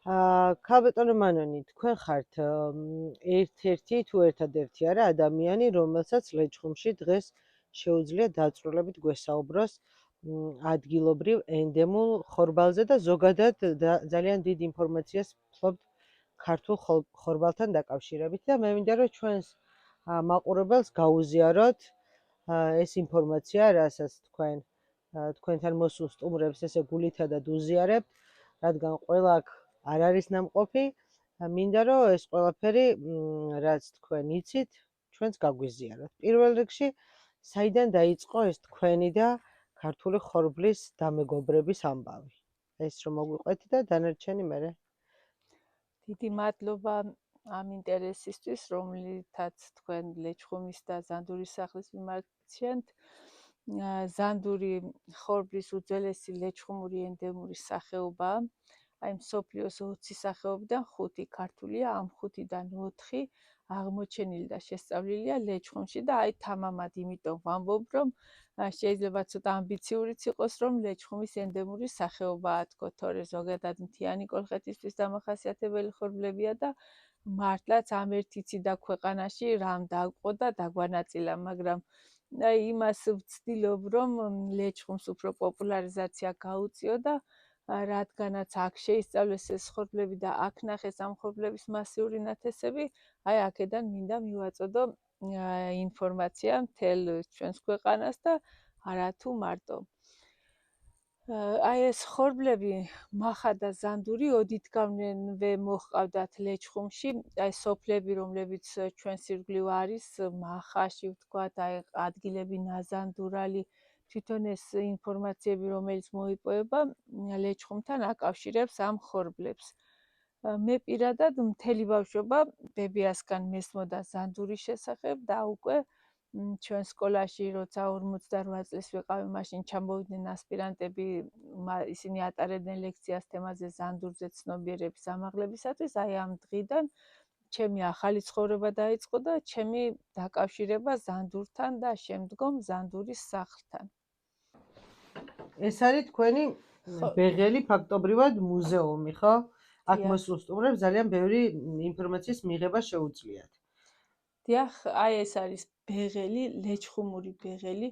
ქალბატონო მანონი, თქვენ ხართ ერთ-ერთი თუ ერთადერთი არა ადამიანი, რომელსაც ლეჩხუმში დღეს შეუძლია დაწვრილებით გვესაუბროს ადგილობრივ ენდემულ ხორბალზე და ზოგადად ძალიან დიდ ინფორმაციას ფლობთ ქართულ ხორბალთან დაკავშირებით და მე მინდა რომ ჩვენს მაყურებელს გაუზიაროთ ეს ინფორმაცია, რასაც თქვენთან მოსულ სტუმრებს ესე გულითადად უზიარებთ, რადგან ყველა აქ არ არის ნამყოფი, მინდა რომ ეს ყველაფერი, რაც თქვენ იცით, ჩვენს გაგვიზიაროთ. პირველ რიგში, საიდან დაიწყო ეს თქვენი და ქართული ხორბლის დამეგობრების ამბავი? ეს რომ მოგვიყვეთ და დანარჩენი მერე. დიდი მადლობა ამ ინტერესისთვის, რომლითაც თქვენ ლეჩხუმის და ზანდურის სახლის მიმარჩენთ. ზანდური ხორბლის უძველესი ლეჩხუმური ენდემური სახეობაა. აი მსოფლიოს 20 სახეობიდან 5 ქართულია, ამ 5-დან 4 აღმოჩენილი და შესწავლილია ლეჩხუმში და აი თამამად იმიტომ ვამბობ, რომ შეიძლება ცოტა ამბიციურიც იყოს, რომ ლეჩხუმის ენდემური სახეობაა თქო, თორე ზოგადად მთიანი კოლხეთისთვის დამახასიათებელი ხორბლებია და მართლაც ამ ერთიციდა ქვეყანაში რამ დაგყო და დაგვანაწილა, მაგრამ აი იმას ვცდილობ, რომ ლეჩხუმს უფრო პოპულარიზაცია გაუწიო და რადგანაც აქ შეისწავლეს ეს ხორბლები და აქ ნახეს ამ ხორბლების მასიური ნათესები, აი აქედან მინდა მივაწოდო ინფორმაცია მთელ ჩვენს ქვეყანას და არა თუ მარტო. აი ეს ხორბლები მახა და ზანდური ოდითგანვე მოჰყავდათ ლეჩხუმში, აი სოფლები, რომლებიც ჩვენს ირგვლივ არის, მახაში ვთქვათ, აი ადგილები ნაზანდურალი, თვითონ ეს ინფორმაციები, რომელიც მოიპოვება, ლეჩხუმთან აკავშირებს ამ ხორბლებს. მე პირადად მთელი ბავშვობა ბებიასგან მესმოდა ზანდურის შესახებ და უკვე ჩვენ სკოლაში როცა 48 წლის ვიყავი, მაშინ ჩამოვიდნენ ასპირანტები, ისინი ატარებდნენ ლექციას თემაზე ზანდურზე ცნობიერების ამაღლებისათვის, აი ამ დღიდან ჩემი ახალი ცხოვრება დაიწყო და ჩემი დაკავშირება ზანდურთან და შემდგომ ზანდურის სახლთან. ეს არის თქვენი ბეღელი ფაქტობრივად მუზეუმი, ხო? აქ მოსულ სტუმრებს ძალიან ბევრი ინფორმაციის მიღება შეუძლიათ. დიახ, აი ეს არის ბეღელი, ლეჩხუმური ბეღელი,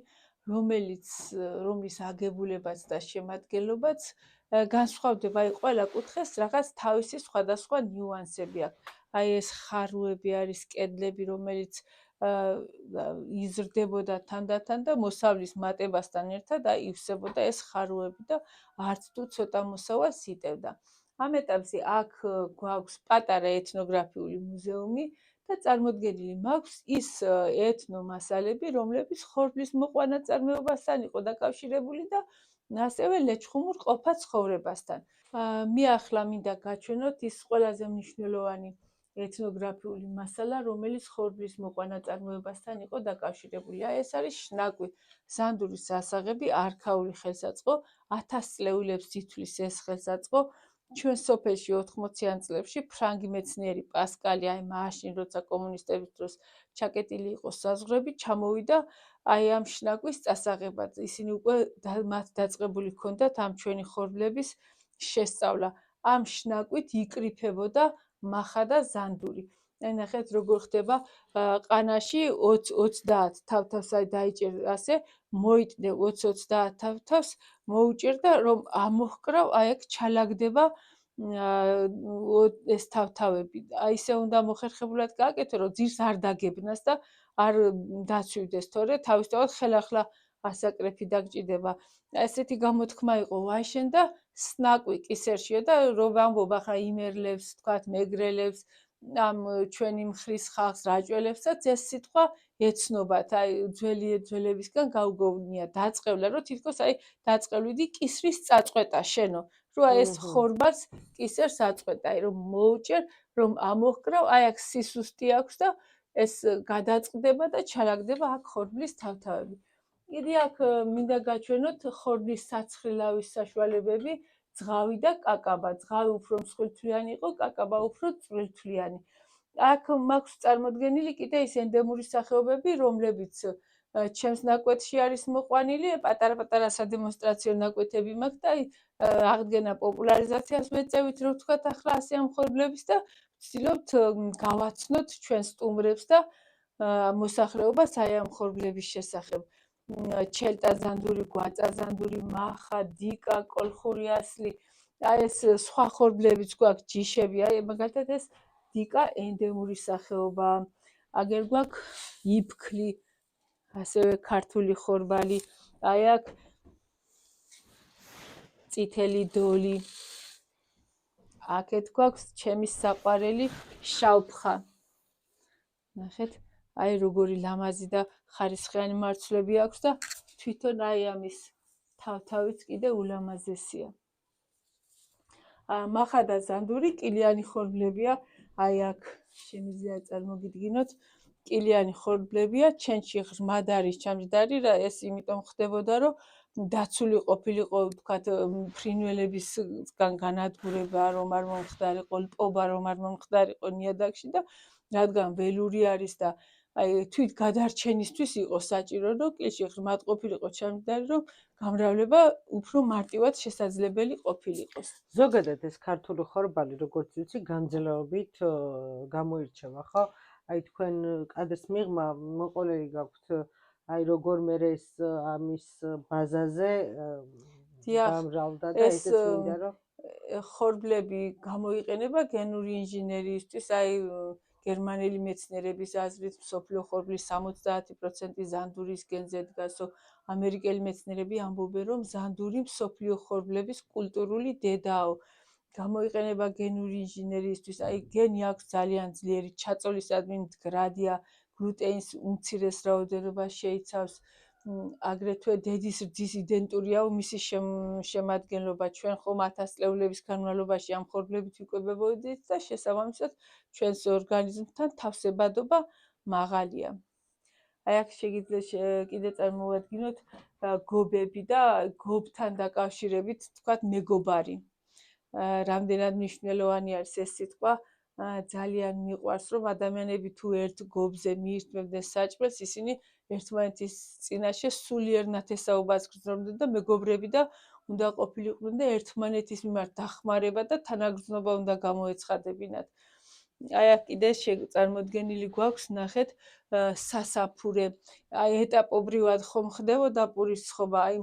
რომლის აგებულებაც და შემადგენლობაც განსხვავდება, აი ყველა კუთხეს რაღაც თავისი სხვადასხვა ნიუანსები აქვს. აი ეს ხარუები არის, კედლები, რომელიც იზრდებოდა თანდათან და მოსავლის მატებასთან ერთად აი ივსებოდა ეს ხარუები და არც თუ ცოტა მოსავალს იტევდა. ამ ეტაპზე აქ გვაქვს პატარა ეთნოგრაფიული მუზეუმი და წარმოდგენილი მაქვს ის ეთნომასალები, რომლებიც ხორბლის მოყვანა წარმოებასთან იყო დაკავშირებული და ასევე ლეჩხუმურ ყოფა ცხოვრებასთან. მე ახლა მინდა გაჩვენოთ ის ყველაზე მნიშვნელოვანი ეთნოგრაფიული მასალა, რომელიც ხორბლის მოყვანა წარმოებასთან იყო დაკავშირებული. აი ეს არის შნაგვი, ზანდურის ასაღები, არქაული ხელსაწყო, 1000 წლეულებს ითვლის ეს ხელსაწყო. ჩვენ სოფელში 80-იან წლებში ფრანგი მეცნიერი პასკალი, აი მაშინ როცა კომუნისტების დროს ჩაკეტილი იყო საზღვრები, ჩამოვიდა აი ამ შნაგვის წასაღებად. ისინი უკვე მათ დაწყებული ჰქონდათ ამ ჩვენი ხორბლების შესწავლა. ამ შნაგვით იკრიფებოდა მახა და ზანდური. აი ნახეთ როგორ ხდება ყანაში 20-30 თავთავს აი დაიჭერ ასე, მოიტნე 20-30 თავთავს, მოუჭერ და რომ ამოჰკრავ, აი აქ ჩალაგდება ეს თავთავები. აი ისე უნდა მოხერხებულად გააკეთო, რომ ძირს არ დაგებნას და არ დაცვივდეს, თორე თავისთავად ხელახლა ასაკრეფი დაგჭირდება. ესეთი გამოთქმა იყო ვაშენ და სნაკვი კისერშია და რომ ვამბობ ახლა იმერლებს, თქვათ მეგრელებს, ამ ჩვენი მხრის ხალხს რაჭველებსაც ეს სიტყვა ეცნობათ, აი ძველებისგან გაუგევნია დაწყევლა, რომ თითქოს აი დაწყევლიდი კისრის წაწყვეტა შენო, რომ აი ეს ხორბალს კისერს აწყვეტა, აი რომ მოუჭერ, რომ ამოჰკრავ, აი აქ სისუსტი აქვს და ეს გადაწყდება და ჩალაგდება აქ ხორბლის თავთავები. კიდე აქ მინდა გაჩვენოთ ხორბლის საცხრილავის საშუალებები, ძღავი და კაკაბა. ძღავი უფრო მსხვილთვლიანი იყო, კაკაბა უფრო წვრილთვლიანი. აქ მაქვს წარმოდგენილი კიდე ის ენდემური სახეობები, რომლებიც ჩემს ნაკვეთში არის მოყვანილი, პატარა-პატარა სადემონსტრაციო ნაკვეთები მაქვს და აი აღდგენა პოპულარიზაციას მეწევით, რომ ვთქვათ, ახლა ასე ამხოლებლების და ვცდილობთ გავაცნოთ ჩვენ სტუმრებს და მოსახლეობას აი ამ ხორბლების შესახებ. ჩელტა ზანდური, გვაწა ზანდური, მახა, დიკა, კოლხური ასლი, აი ეს სხვა ხორბლებიც გვაქვს, ჯიშები, აი მაგალითად ეს დიკა ენდემური სახეობაა. აგერ გვაქვს იფქლი, ასევე ქართული ხორბალი, აი აქ წითელი დოლი. აქეთ გვაქვს ჩემი საყვარელი შავფხა. ნახეთ, აი როგორი ლამაზი და ხარისხიანი მარცვლები აქვს და თვითონ აი ამის თავთავიც კიდე ულამაზესია. მახა და ზანდური კილიანი ხორბლებია, აი აქ შემიძლია წარმოგიდგინოთ, კილიანი ხორბლებია, ჩენჩი ღრმად არის ჩამჯდარი, რა ეს იმიტომ ხდებოდა, რომ დაცული ყოფილიყო, ვთქვათ, ფრინველებისგან განადგურება რომ არ მომხდარიყო, ლპობა რომ არ მომხდარიყო ნიადაგში და რადგან ველური არის და აი თვით გადარჩენისთვის იყო საჭირო, რომ კილში ღრმად ყოფილიყო ჩამჯდარი, რომ გამრავლება უფრო მარტივად შესაძლებელი ყოფილიყოს. ზოგადად ეს ქართული ხორბალი, როგორც ვიცი, განძლეობით გამოირჩევა, ხო? აი თქვენ კადეს მიღმა მოყოლილი გაქვთ, აი როგორ მერე ეს ამის ბაზაზე გამრავლდა და ესეც მინდა რომ ხორბლები გამოიყენება გენური ინჟინერიისთვის, აი გერმანელი მეცნიერების აზრით მსოფლიო ხორბლის 70% ზანდურის გენზე დგასო. ამერიკელი მეცნიერები ამბობენ, რომ ზანდური მსოფლიო ხორბლების კულტურული დედაო. გამოიყენება გენური ინჟინერიისთვის, აი გენი აქვს ძალიან ძლიერი, ჩაწოლისადმი მდგრადია, გლუტენის უმცირეს რაოდენობას შეიცავს, აგრეთვე დედის რძის იდენტურიაო მისი შემადგენლობა. ჩვენ ხომ 1000 წლეულების განმავლობაში ამ ხორბლებით ვიკვებებოდით და შესაბამისად ჩვენს ორგანიზმთან თავსებადობა მაღალია. აი აქ შეგიძლიათ კიდე წარმოვადგინოთ გობები და გობთან დაკავშირებით თქვათ მეგობარი. რამდენად მნიშვნელოვანი არის ეს სიტყვა, ძალიან მიყვარს, რომ ადამიანები თუ ერთ გობზე მიირთმევდნენ საჭმელს, ისინი ერთმანეთის წინაშე სულიერ ნათესაობას გრძნობდნენ და მეგობრები და უნდა ყოფილიყვნენ და ერთმანეთის მიმართ დახმარება და თანაგრძნობა უნდა გამოეცხადებინათ. აი აქ კიდე წარმოდგენილი გვაქვს, ნახეთ, სასაფურე. აი ეტაპობრივად ხომ ხდებოდა პურის ცხობა, აი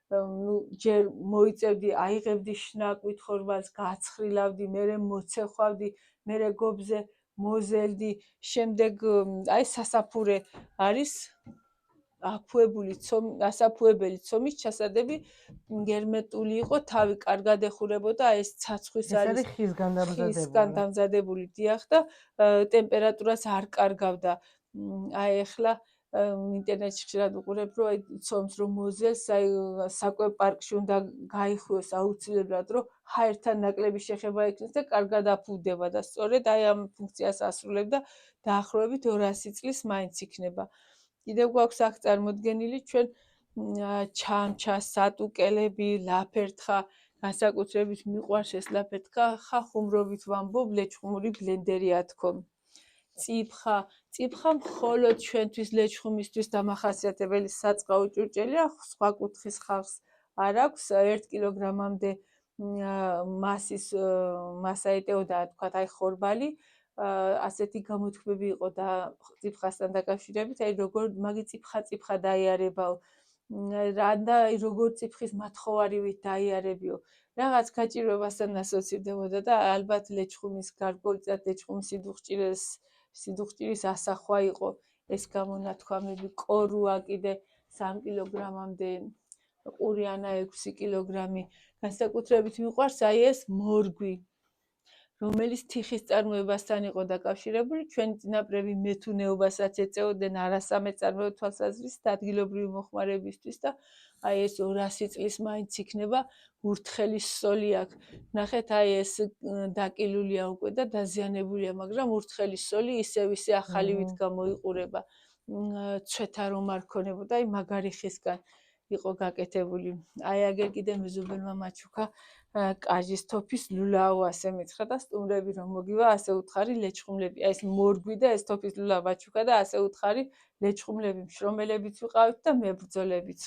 ჯერ მოიწევდი, აიღებდი შნაკვით ხორბალს, გაცხრილავდი, მერე მოცეხვავდი, მერე გობზე მოზელდი, შემდეგ აი სასაფურე არის ასაფუებელი ცომის ჩასადები გერმეტული იყო, თავი კარგად ეხურებოდა, ეს ცაცხვის არის ხისგან დამზადებული, დიახ და ტემპერატურას არ კარგავდა. აი ახლა ინტერნეტში ხშირად უყურებ, რომ აი ცომს რომ მოზელს, აი საკვებ პარკში უნდა გაიხუეს აუცილებლად, რომ ჰაერთან ნაკლები შეხება ექნეს და კარგად აფუვდება და სწორედ აი ამ ფუნქციას ასრულებდა დაახლოებით 200 წლის მაინც იქნება. კიდევ გვაქვს აქ წარმოდგენილი ჩვენ ჩამჩა, სატუკელები, ლაფერთხა, განსაკუთრებით მიყვარს ეს ლაფერთხა, ხა ხუმრობით ვამბობ, ლეჩხუმური ბლენდერია თქო. წიფხა მხოლოდ ჩვენთვის ლეჩხუმისთვის დამახასიათებელი საწყაო ჭურჭელია, სხვა კუთხის ხალხს არ აქვს, 1 კილოგრამამდე მასა ეტეოდა, თქვათ, აი ხორბალი. ასეთი გამოთქმები იყო და წიფხასთან დაკავშირებით, აი როგორ მაგი წიფხა დაიარებაო, და როგორ წიფხის მათხოვარივით დაიარებიო. რაღაც გაჭირვებასთან ასოცირდებოდა და ალბათ ლეჩხუმის გარკვეულწილად ლეჩხუმის სიდუხჭირის ასახვა იყო ეს გამონათქვამები. კორუა კიდე 3 კილოგრამამდე, ყურიანა 6 კილოგრამი. განსაკუთრებით მიყვარს აი ეს მორგვი, რომელიც თიხის წარმოებასთან იყო დაკავშირებული. ჩვენი წინაპრები მეთუნეობასაც ეწეოდნენ არასამეწარმეო თვალსაზრისით ადგილობრივი მოხმარებისთვის და აი ეს 200 წლის მაინც იქნება ურთხელის სოლი აქვს. ნახეთ, აი ეს დაკილულია უკვე და დაზიანებულია, მაგრამ ურთხელის სოლი ისე ახალივით გამოიყურება. ცვეთა რომ არ ქონებოდა, აი მაგარი ხისგან იყო გაკეთებული. აი აგერ კიდე მეზობელმა მაჩუქა კაჟის თოფის ლულაო ასე მითხრა და სტუმრები რომ მოგივა ასე უთხარი ლეჩხუმლები. ეს მორგვი და ეს თოფის ლულა ვაჩუქა და ასე უთხარი ლეჩხუმლები მშრომელებიც ვიყავით და მებრძოლებიც.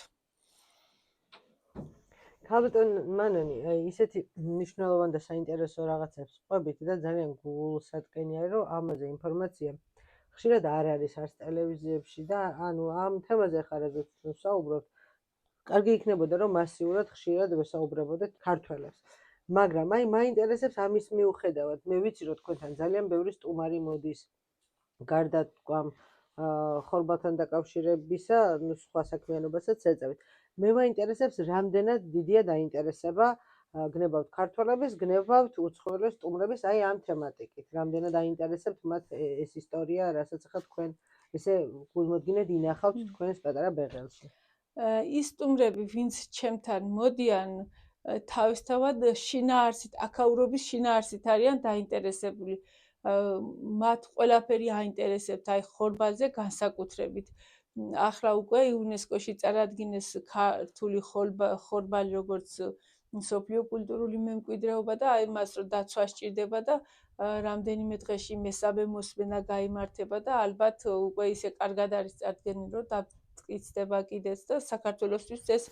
ქალბატონ მანონი, ისეთი მნიშვნელოვან და საინტერესო რაღაცებს ყვებით და ძალიან გულსატკენია, რომ ამაზე ინფორმაცია ხშირად არ არის არც ტელევიზიებში და ანუ ამ თემაზე ხარ რაზეც ვსაუბრობთ, კარგი იქნებოდა რომ მასიურად ხშირად ვესაუბრებოდეთ ქართველებს. მაგრამ აი მაინტერესებს ამის მიუხედავად, მე ვიცი რომ თქვენთან ძალიან ბევრი სტუმარი მოდის გარდა თქვამ ხორბალთან დაკავშირებისა, სხვა საქმიანობასაც ეწევით. მე მაინტერესებს რამდენად დიდია დაინტერესება გნებავთ ქართველების, გნებავთ უცხოელი სტუმრების აი ამ თემატიკით. რამდენად აინტერესებთ მათ ეს ისტორია, რასაც ახლა თქვენ ესე გულმოდგინედ ინახავთ თქვენს პატარა ბეღელში. ის სტუმრები, ვინც ჩემთან მოდიან, თავისთავად შინაარსით, აქაურობის შინაარსით არიან დაინტერესებული. მათ ყველაფერი აინტერესებთ აი ხორბალზე განსაკუთრებით. ახლა უკვე იუნესკოში წარადგინეს ქართული ხორბალი როგორც მსოფლიო კულტურული მემკვიდრეობა და აი მას რომ დაცვა სჭირდება და რამდენიმე დღეში მესამე მოსმენა გაიმართება და ალბათ უკვე ისე კარგად არის წარდგენილი რომ დაგწდება კიდეც და საქართველოსთვის ეს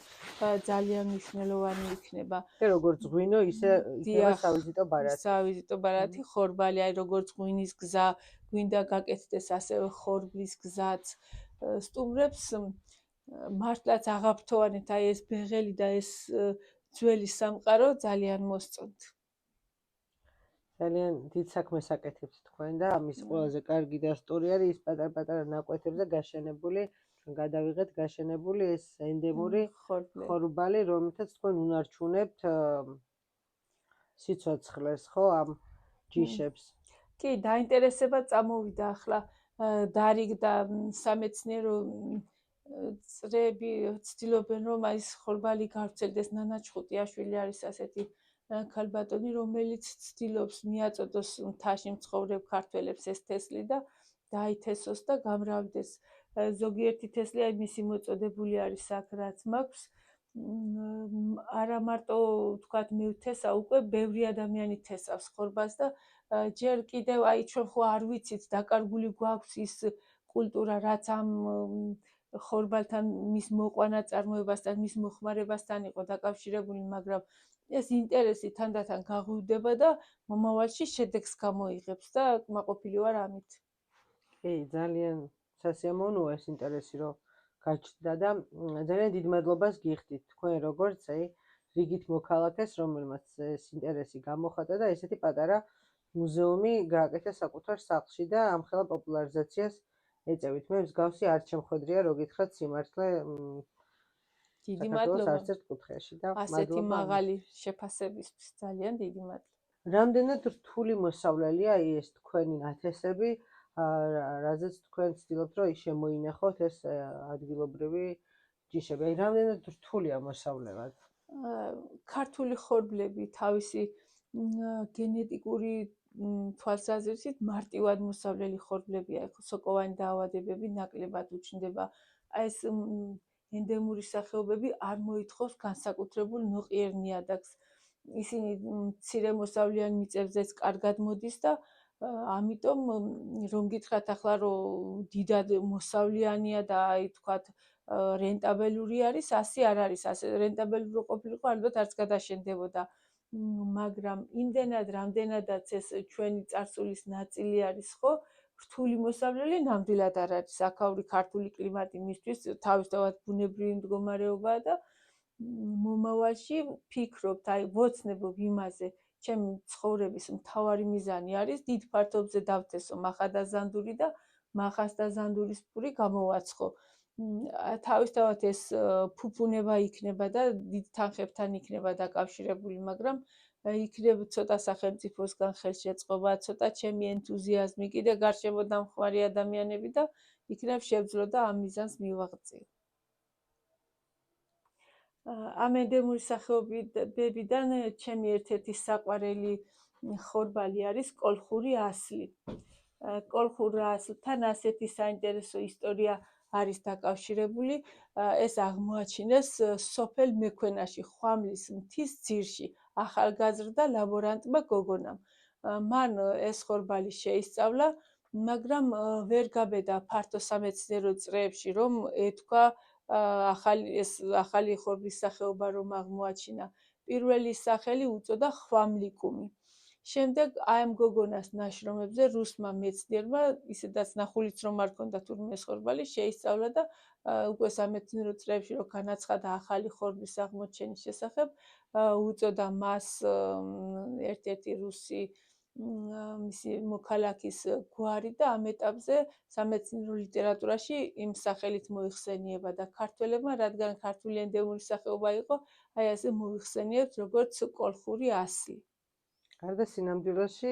ძალიან მნიშვნელოვანი იქნება. როგორც ღვინო, ისე იქნება სავიზიტო ბარათი. სავიზიტო ბარათი, ხორბალი, აი როგორც ღვინის გზა, გვინდა გაკეთდეს ასევე ხორბლის გზაც. სტუმრებს მართლაც აღაფრთოვანეთ აი ეს ბეღელი და ეს ძველი სამყარო ძალიან მოსწონთ. ძალიან დიდ საქმეს აკეთებთ თქვენ და ამის ყველაზე კარგი დასტური არის ის პატარ-პატარა ნაკვეთებზე გაშენებული, ჩვენ გადავიღეთ გაშენებული ეს ენდემური ხორბალი, რომელთაც თქვენ უნარჩუნებთ სიცოცხლეს, ხო, ამ ჯიშებს. კი, დაინტერესება წამოვიდა ახლა დარიგდა სამეცნიერო წრეები ცდილობენ რომ აი ეს ხორბალი გავრცელდეს. ნანა ჩხუტიაშვილი არის ასეთი ქალბატონი, რომელიც ცდილობს მიაწოდოს მთაში მცხოვრებ ქართველებს ეს თესლი და დაითესოს და გამრავლდეს. ზოგიერთი თესლი აი მისი მოწოდებული არის აქ რაც მაქვს. არა მარტო თქვათ მე ვთესავ, უკვე ბევრი ადამიანი თესავს ხორბალს და ჯერ კიდევ აი ჩვენ ხო არ ვიცით, დაკარგული გვაქვს ის კულტურა, რაც ამ ხორბალთან მის მოყვანა წარმოებასთან, მის მოხმარებასთან იყო დაკავშირებული, მაგრამ ეს ინტერესი თანდათან გაღვივდება და მომავალში შედეგს გამოიღებს და კმაყოფილი ვარ ამით. კი, ძალიან სასიამოვნოა ეს ინტერესი, რომ გაჩნდა და ძალიან დიდ მადლობას გიხდით თქვენ როგორც რიგით მოქალაქეს, რომელმაც ეს ინტერესი გამოხატა და ესეთი პატარა მუზეუმი გააკეთა საკუთარ სახლში და ამხელა პოპულარიზაციას ეწევით. მე მსგავსი არ შემხვედრია, რო გითხრათ სიმართლე დიდი მადლობა არც ერთ კუთხეში და ასეთი მაღალი შეფასებისთვის ძალიან დიდი მადლობა. რამდენად რთული მოსავლელია ეს თქვენი ნათესები, რაზეც თქვენ ცდილობთ რომ შემოინახოთ ეს ადგილობრივი ჯიშები. აი რამდენად რთულია მოსავლელად? ქართული ხორბლები თავისი გენეტიკური თვალსაზრისით მარტივად მოსავლელი ხორბლებია. სოკოვანი დაავადებები ნაკლებად უჩნდება. აი ეს ენდემური სახეობები არ მოითხოვს განსაკუთრებულ ნოყიერ ნიადაგს. ისინი მცირე მოსავლიან მიწებზეც კარგად მოდის და ამიტომ რომ გითხრათ ახლა რომ დიდად მოსავლიანია და აი თქვათ რენტაბელური არის, ასე არ არის. ასე რენტაბელური რო ყოფილიყო, ალბათ არც გადაშენდებოდა. მაგრამ იმდენად რამდენადაც ეს ჩვენი წარსულის ნაწილი არის, ხო, რთული მოსავლელი ნამდვილად არ არის. აქაური ქართული კლიმატი მისთვის თავისთავად ბუნებრივი მდგომარეობაა და მომავალში ვფიქრობთ, აი ვოცნებობ იმაზე, ჩემი ცხოვრების მთავარი მიზანი არის დიდ ფართობზე დავთესო მახადაზანდური და მახასდაზანდურის პური გამოვაცხო. თავისთავად ეს ფუფუნება იქნება და დიდ თანხებთან იქნება დაკავშირებული, მაგრამ იქნება ცოტა სახელმწიფოსგან ხელშეწყობა, ცოტა ჩემი ენთუზიაზმი, კიდე გარშემო დამხმარე ადამიანები და იქნებ შევძლო და ამ მიზანს მივაღწიო. ამ ენდემური სახეობებიდან ჩემი ერთ-ერთი საყვარელი ხორბალი არის კოლხური ასლი. კოლხურ ასლთან ასეთი საინტერესო ისტორია არის დაკავშირებული. ეს აღმოაჩინეს სოფელ მექვენაში, ხვამლის მთის ძირში, ახალგაზრდა ლაბორანტმა გოგონამ. მან ეს ხორბალი შეისწავლა, მაგრამ ვერ გაბედა ფართო სამეცნიერო წრეებში, რომ ეთქვა ახალი ხორბლის სახეობა რომ აღმოაჩინა. პირველი სახელი უწოდა ხვამლიკუმი. შემდეგ აი ამ გოგონას ნაშრომებზე რუსმა მეცნიერმა, ისედაც ნახულიც რომ არ ქონდა თურმე ეს ხორბალი, შეისწავლა და უკვე სამეცნიერო წრეებში რომ განაცხადა ახალი ხორბლის აღმოჩენის შესახებ, უწოდა მას ერთ-ერთი რუსი მისი მოქალაქის გვარი და ამ ეტაპზე სამეცნიერო ლიტერატურაში იმ სახელით მოიხსენიება და ქართველებმა, რადგან ქართული ენდემური სახეობა იყო, აი ასე მოიხსენიებთ როგორც კოლხური ასლი. გარდა სინამდვილეში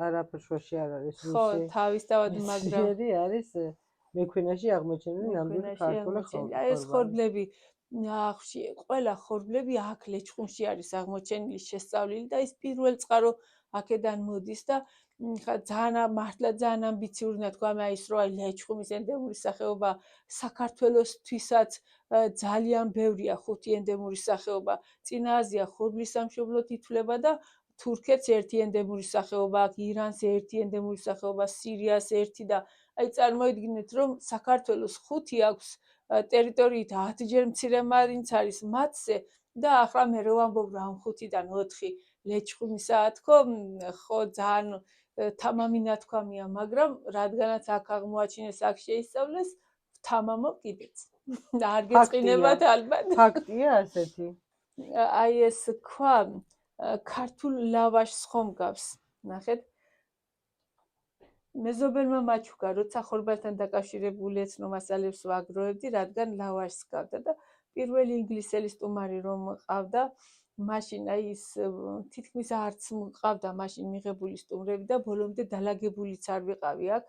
არაფერ შუაში არ არის ხო, თავისთავად, მაგრამ მეცნიერი არის მექვენაში აღმოჩენილი ნამდვილი ქართული ხორბალი. აი ეს ხორბლები ყველა ხორბლები აქ ლეჩხუმში არის აღმოჩენილი, შესწავლილი და ის პირველ წყარო აქედან მოდის და მართლა ძალიან ამბიციური ნათქვა აი ის რომ აი ლეჩხუმის ენდემური სახეობა საქართველოსთვისაც ძალიან ბევრია 5 ენდემური სახეობა. წინა აზია ხორბლის სამშობლოდ ითვლება და თურქეთს ერთი ენდემური სახეობა აქვს, ირანს ერთი ენდემური სახეობა, სირიას ერთი და აი წარმოიდგინეთ რომ საქართველოს 5 აქვს ტერიტორიით 10-ჯერ მცირე მაინც არის მათზე და ახლა მე რო ვამბობ რომ ამ 5-დან 4 ლეჩხუმისაა თქო, ხო ძალიან თამამი ნათქვამია, მაგრამ რადგანაც აქ აღმოაჩინეს, აქ შეისწავლეს, ვთამამო კიდეც. არ გეწყინებათ ალბათ. ფაქტია ასეთი. აი ეს ქვა ქართულ ლავაშს ხომ გავს, ნახეთ. მეზობელმა მაჩუქა, როცა ხორბალთან დაკავშირებული ეცნო მასალებს ვაგროვებდი, რადგან ლავაშს გავდა და პირველი ინგლისელი სტუმარი რომ ყავდა, მაშინ აი ის თითქმის არც მყავდა მაშინ მიღებული სტუმრები და ბოლომდე დალაგებულიც არ ვიყავი აქ.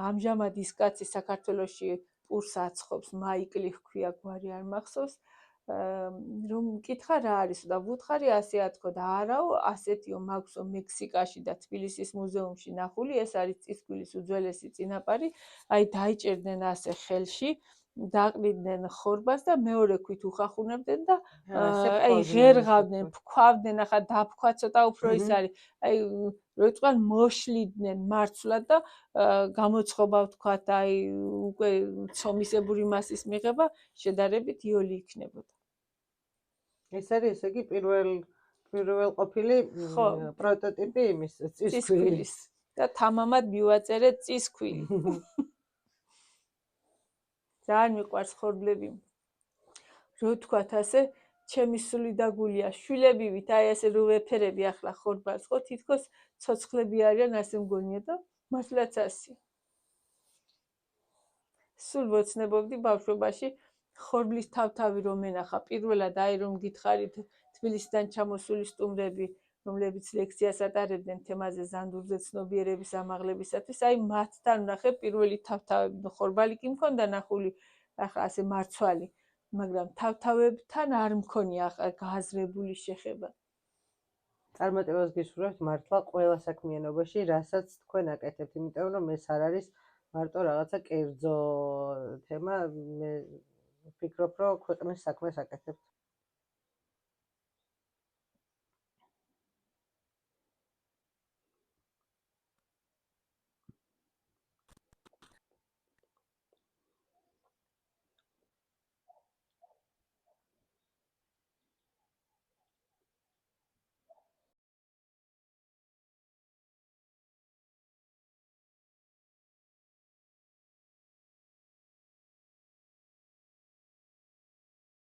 ამჟამად ის კაცი საქართველოში პურს აცხობს, მაიკლი ჰქვია გვარი არ მახსოვს. რომ მკითხა რა არის და ვუთხარი ასეა თქო და არაო ასეთიო მაქვსო მექსიკაში და თბილისის მუზეუმში ნახული, ეს არის წისქვილის უძველესი წინაპარი, აი დაიჭერდნენ ასე ხელში, დაყრიდნენ ხორბალს და მეორე ქვით უხახუნებდნენ და აი ღერღავდნენ, ფქვავდნენ, ახლა დაფქვა ცოტა უფრო ის არის, აი როიტყვან მოშლიდნენ მარცვლად და გამოცხობა ვთქვათ, აი უკვე ცომისებური მასის მიღება შედარებით იოლი იქნებოდა. ეს არის ესე იგი პირველ ყოფილი პროტოტიპი იმის წისქვილის და თამამად მივაწერეთ წისქვილი. ძალიან მიყვარს ხორბლები. რო ვთქვათ ასე, ჩემი სული დაგულია, შვილებივით, აი ასე რო ვეფერები ახლა ხორბალს, ხო თითქოს ცოცხლები არიან, ასე მგონია და მართლაც ასე. სულ ვოცნებობდი ბავშვობაში ხორბლის თავთავი რომ ენახა. პირველად აი რომ გითხარით თბილისიდან ჩამოსული სტუმრები, რომლებიც ლექციას ატარებდნენ თემაზე ზანდურზე ცნობიერების ამაღლებისათვის, აი მათთან ვნახე პირველი თავთავები. ხორბალი კი მქონდა ნახული, ახლა ასე მარცვალი, მაგრამ თავთავებთან არ მქონია ახლა გააზრებული შეხება. წარმატებას გისურვებთ მართლა ყველა საქმიანობაში, რასაც თქვენ აკეთებთ, იმიტომ რომ ეს არ არის მარტო რაღაცა კერძო თემა, მე ვფიქრობ, რომ ქვეყნის საქმეს აკეთებთ.